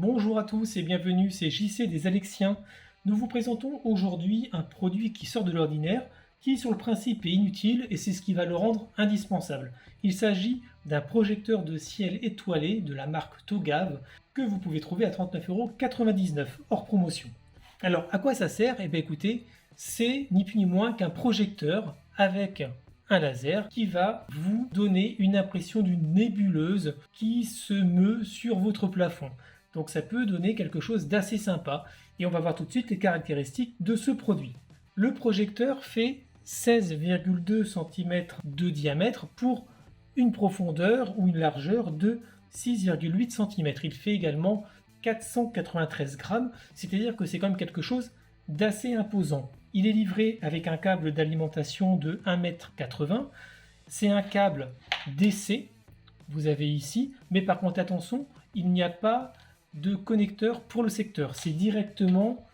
Bonjour à tous et bienvenue, c'est JC des Alexiens. Nous vous présentons aujourd'hui un produit qui sort de l'ordinaire, qui sur le principe est inutile et c'est ce qui va le rendre indispensable. Il s'agit d'un projecteur de ciel étoilé de la marque Togav que vous pouvez trouver à 39,99€ hors promotion. Alors à quoi ça sert? Eh bien écoutez, c'est ni plus ni moins qu'un projecteur avec un laser qui va vous donner une impression d'une nébuleuse qui se meut sur votre plafond. Donc ça peut donner quelque chose d'assez sympa et on va voir tout de suite les caractéristiques de ce produit. Le projecteur fait 16,2 cm de diamètre pour une profondeur ou une largeur de 6,8 cm. Il fait également 493 grammes, c'est-à-dire que c'est quand même quelque chose d'assez imposant. Il est livré avec un câble d'alimentation de 1,80 m. C'est un câble DC, vous avez ici, mais par contre attention, il n'y a pas de connecteur pour le secteur. C'est directement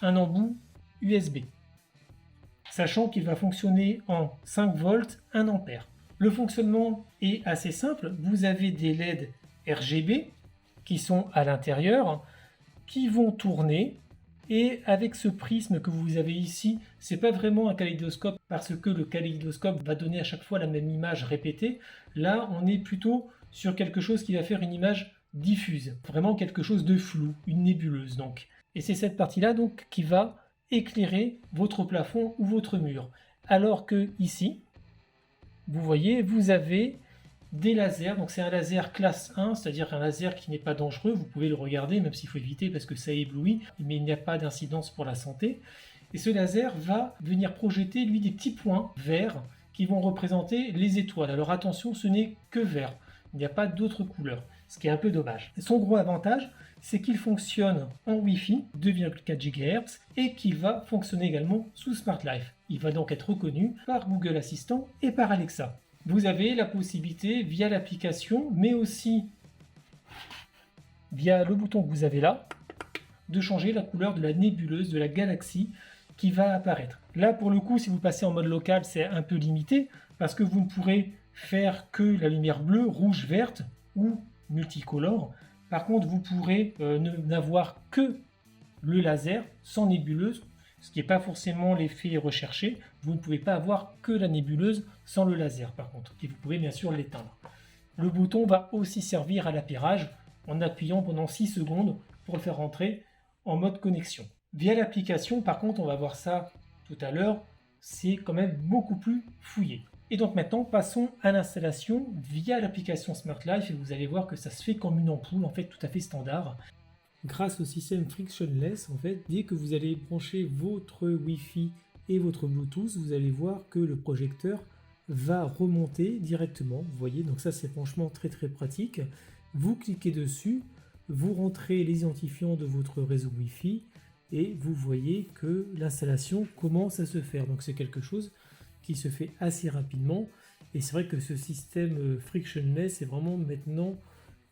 un embout USB. Sachant qu'il va fonctionner en 5 volts, 1 ampère. Le fonctionnement est assez simple. Vous avez des LED RGB qui sont à l'intérieur, qui vont tourner. Et avec ce prisme que vous avez ici, c'est pas vraiment un kaléidoscope parce que le kaléidoscope va donner à chaque fois la même image répétée. Là, on est plutôt sur quelque chose qui va faire une image diffuse, vraiment quelque chose de flou, une nébuleuse donc. Et c'est cette partie-là donc qui va éclairer votre plafond ou votre mur. Alors que ici, vous voyez, vous avez des lasers, donc c'est un laser classe 1, c'est-à-dire un laser qui n'est pas dangereux, vous pouvez le regarder, même s'il faut éviter parce que ça éblouit, mais il n'y a pas d'incidence pour la santé. Et ce laser va venir projeter, lui, des petits points verts qui vont représenter les étoiles. Alors attention, ce n'est que vert, il n'y a pas d'autres couleurs, ce qui est un peu dommage. Son gros avantage, c'est qu'il fonctionne en Wi-Fi 2,4 GHz et qu'il va fonctionner également sous Smart Life. Il va donc être reconnu par Google Assistant et par Alexa. Vous avez la possibilité via l'application, mais aussi via le bouton que vous avez là, de changer la couleur de la nébuleuse, de la galaxie qui va apparaître. Là, pour le coup, si vous passez en mode local, c'est un peu limité parce que vous ne pourrez faire que la lumière bleue, rouge, verte ou multicolore. Par contre, vous pourrez n'avoir que le laser sans nébuleuse, ce qui n'est pas forcément l'effet recherché. Vous ne pouvez pas avoir que la nébuleuse sans le laser par contre, et vous pouvez bien sûr l'éteindre. Le bouton va aussi servir à l'appairage en appuyant pendant 6 secondes pour le faire rentrer en mode connexion. Via l'application, par contre, on va voir ça tout à l'heure, c'est quand même beaucoup plus fouillé. Et donc maintenant, passons à l'installation via l'application Smart Life et vous allez voir que ça se fait comme une ampoule, en fait tout à fait standard. Grâce au système frictionless, en fait, dès que vous allez brancher votre Wi-Fi et votre Bluetooth, vous allez voir que le projecteur va remonter directement. Vous voyez, donc ça c'est franchement très pratique. Vous cliquez dessus, vous rentrez les identifiants de votre réseau Wi-Fi et vous voyez que l'installation commence à se faire. Donc c'est quelque chose qui se fait assez rapidement. Et c'est vrai que ce système frictionless est vraiment maintenant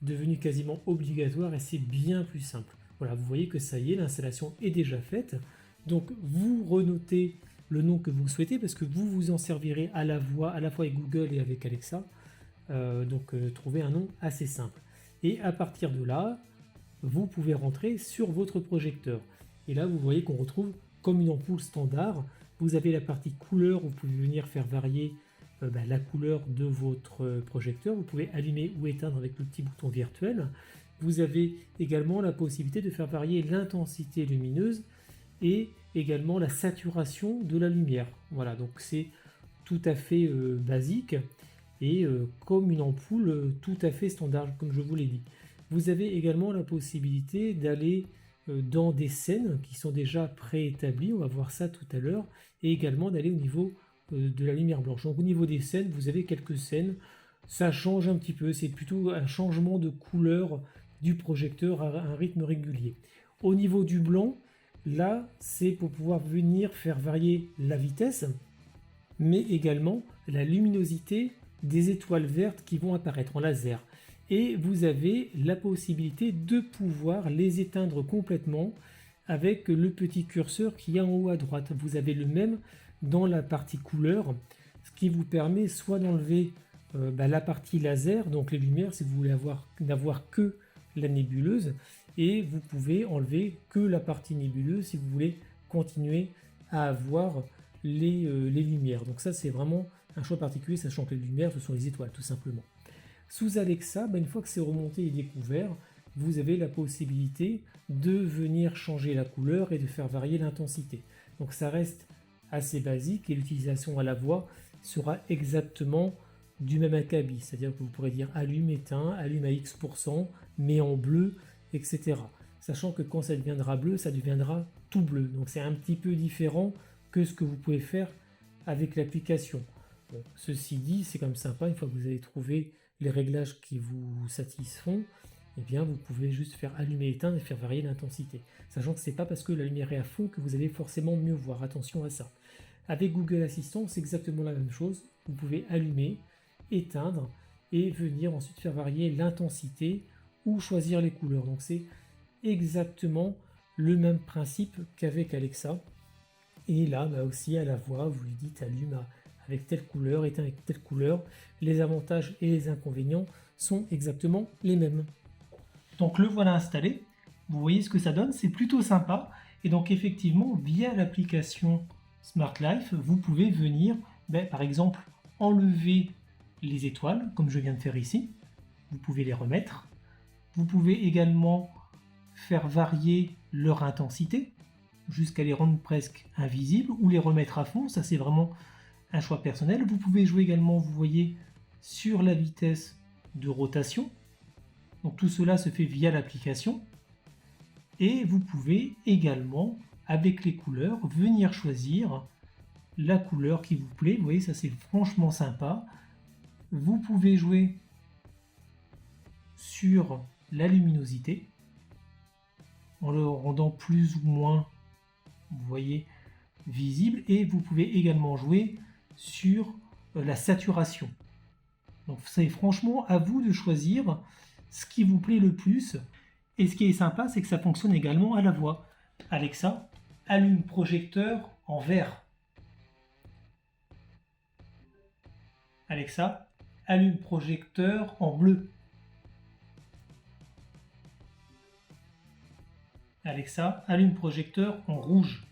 devenu quasiment obligatoire et c'est bien plus simple. Voilà, vous voyez que ça y est, l'installation est déjà faite. Donc vous renotez le nom que vous souhaitez parce que vous vous en servirez à la fois avec Google et avec Alexa. Trouvez un nom assez simple. Et à partir de là, vous pouvez rentrer sur votre projecteur. Et là, vous voyez qu'on retrouve comme une ampoule standard. Vous avez la partie couleur, vous pouvez venir faire varier la couleur de votre projecteur. Vous pouvez allumer ou éteindre avec le petit bouton virtuel. Vous avez également la possibilité de faire varier l'intensité lumineuse et également la saturation de la lumière. Voilà, donc c'est tout à fait basique et comme une ampoule tout à fait standard, comme je vous l'ai dit. Vous avez également la possibilité d'aller dans des scènes qui sont déjà préétablies, on va voir ça tout à l'heure, et également d'aller au niveau de la lumière blanche. Donc au niveau des scènes, vous avez quelques scènes, ça change un petit peu, c'est plutôt un changement de couleur du projecteur à un rythme régulier. Au niveau du blanc, là c'est pour pouvoir venir faire varier la vitesse, mais également la luminosité des étoiles vertes qui vont apparaître en laser. Et vous avez la possibilité de pouvoir les éteindre complètement avec le petit curseur qui est en haut à droite. Vous avez le même dans la partie couleur, ce qui vous permet soit d'enlever la partie laser, donc les lumières si vous voulez n'avoir que la nébuleuse, et vous pouvez enlever que la partie nébuleuse si vous voulez continuer à avoir les lumières. Donc ça c'est vraiment un choix particulier, sachant que les lumières ce sont les étoiles tout simplement. Sous Alexa, une fois que c'est remonté et découvert, vous avez la possibilité de venir changer la couleur et de faire varier l'intensité. Donc ça reste assez basique et l'utilisation à la voix sera exactement du même acabit, c'est-à-dire que vous pourrez dire allume éteint, allume à X%, mets en bleu, etc. Sachant que quand ça deviendra bleu, ça deviendra tout bleu. Donc c'est un petit peu différent que ce que vous pouvez faire avec l'application. Bon, ceci dit, c'est quand même sympa, une fois que vous avez trouvé les réglages qui vous satisfont, eh bien vous pouvez juste faire allumer éteindre et faire varier l'intensité. Sachant que c'est pas parce que la lumière est à fond que vous allez forcément mieux voir, attention à ça. Avec Google Assistant, c'est exactement la même chose. Vous pouvez allumer, éteindre et venir ensuite faire varier l'intensité ou choisir les couleurs. Donc c'est exactement le même principe qu'avec Alexa. Et là aussi à la voix, vous lui dites allume avec telle couleur, éteins avec telle couleur. Les avantages et les inconvénients sont exactement les mêmes. Donc le voilà installé. Vous voyez ce que ça donne, c'est plutôt sympa. Et donc effectivement, via l'application Smart Life, vous pouvez venir, par exemple, enlever les étoiles, comme je viens de faire ici. Vous pouvez les remettre. Vous pouvez également faire varier leur intensité, jusqu'à les rendre presque invisibles, ou les remettre à fond. Ça, c'est vraiment un choix personnel. Vous pouvez jouer également, vous voyez, sur la vitesse de rotation. Donc tout cela se fait via l'application. Et vous pouvez également, avec les couleurs, venir choisir la couleur qui vous plaît. Vous voyez, ça c'est franchement sympa. Vous pouvez jouer sur la luminosité en le rendant plus ou moins, vous voyez, visible. Et vous pouvez également jouer sur la saturation. Donc c'est franchement à vous de choisir ce qui vous plaît le plus. Et ce qui est sympa, c'est que ça fonctionne également à la voix. Alexa, allume projecteur en vert. Alexa, allume projecteur en bleu. Alexa, allume projecteur en rouge.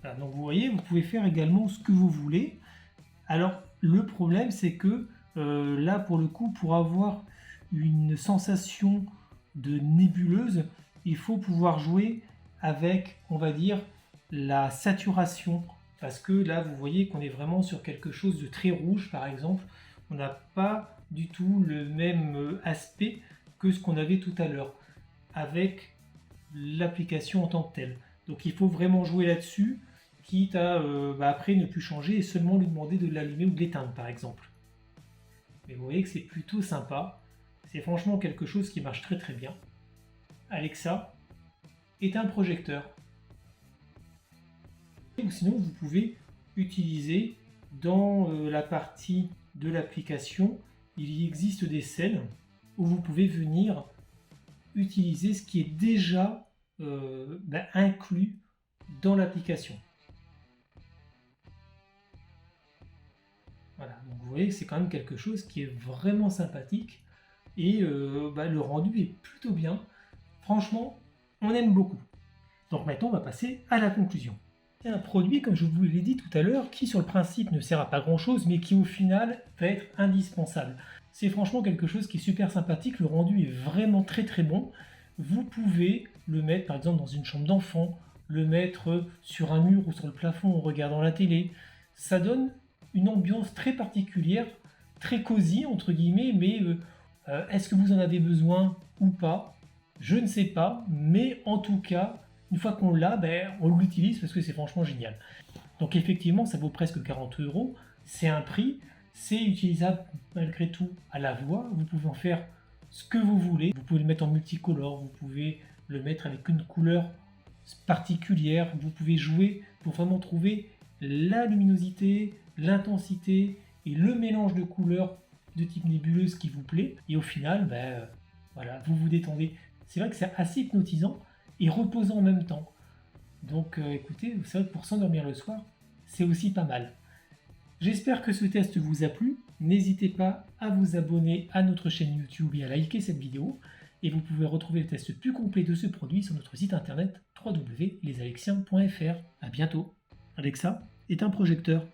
Voilà, donc vous voyez, vous pouvez faire également ce que vous voulez. Alors le problème, c'est que là, pour le coup, pour avoir une sensation de nébuleuse, il faut pouvoir jouer avec, on va dire, la saturation. Parce que là, vous voyez qu'on est vraiment sur quelque chose de très rouge, par exemple. On n'a pas du tout le même aspect que ce qu'on avait tout à l'heure, avec l'application en tant que telle. Donc il faut vraiment jouer là-dessus, quitte à après ne plus changer et seulement lui demander de l'allumer ou de l'éteindre, par exemple. Mais vous voyez que c'est plutôt sympa. C'est franchement quelque chose qui marche très très bien. Alexa, éteins le projecteur. Ou sinon, vous pouvez utiliser dans la partie de l'application, il y existe des scènes où vous pouvez venir utiliser ce qui est déjà inclus dans l'application. Voilà, donc vous voyez que c'est quand même quelque chose qui est vraiment sympathique et le rendu est plutôt bien. Franchement, on aime beaucoup. Donc maintenant, on va passer à la conclusion. C'est un produit, comme je vous l'ai dit tout à l'heure, qui sur le principe ne sert à pas grand chose, mais qui au final va être indispensable. C'est franchement quelque chose qui est super sympathique, le rendu est vraiment très très bon. Vous pouvez le mettre par exemple dans une chambre d'enfant, le mettre sur un mur ou sur le plafond en regardant la télé. Ça donne une ambiance très particulière, très cosy entre guillemets, mais est-ce que vous en avez besoin ou pas? Je ne sais pas, mais en tout cas, une fois qu'on l'a, on l'utilise parce que c'est franchement génial. Donc effectivement, ça vaut presque 40 €, c'est un prix, c'est utilisable malgré tout à la voix, vous pouvez en faire ce que vous voulez, vous pouvez le mettre en multicolore, vous pouvez le mettre avec une couleur particulière, vous pouvez jouer pour vraiment trouver la luminosité, l'intensité et le mélange de couleurs de type nébuleuse qui vous plaît, et au final, voilà, vous vous détendez. C'est vrai que c'est assez hypnotisant et reposant en même temps. Donc écoutez, c'est vrai que pour s'endormir le soir, c'est aussi pas mal. J'espère que ce test vous a plu. N'hésitez pas à vous abonner à notre chaîne YouTube et à liker cette vidéo. Et vous pouvez retrouver le test plus complet de ce produit sur notre site internet www.lesalexiens.fr. A bientôt. Alexa est un projecteur.